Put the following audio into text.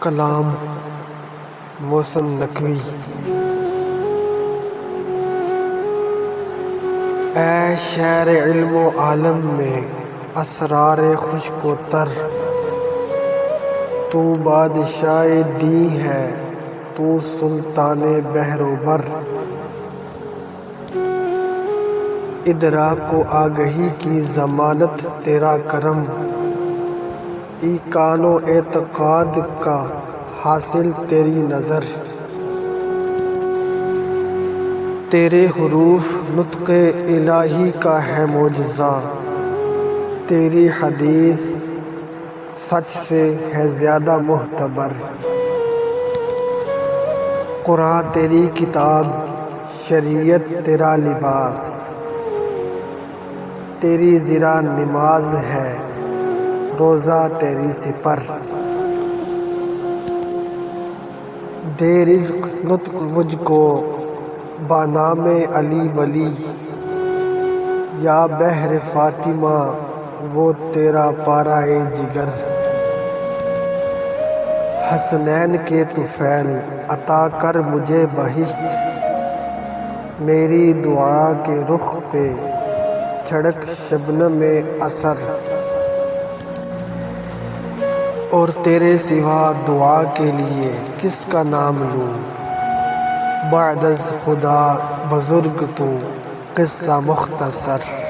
کلام محسن نقوی۔ اے شہر علم و عالم میں اسرار خشک و تر، تو بادشاہ دی ہے، تو سلطان بحر و بر۔ ادراک و آگہی کی ضمانت تیرا کرم، ایقان و اعتقاد کا حاصل تیری نظر۔ تیرے حروف نطق الہی کا ہے معجزہ، تیری حدیث سچ سے ہے زیادہ معتبر۔ قرآن تیری کتاب، شریعت تیرا لباس، تیری زرہ نماز ہے، روزہ تیری سپر۔ دے رزق نطق مجھ کو با نام علی ولی، یا بحر فاطمہ وہ تیرا پارہ جگر۔ حسنین کے طفیل عطا کر مجھے بہشت، میری دعا کے رخ پہ چھڑک شبنم اثر۔ اور تیرے سوا دعا کے لیے کس کا نام لوں، بعد از خدا بزرگ تو قصہ مختصر۔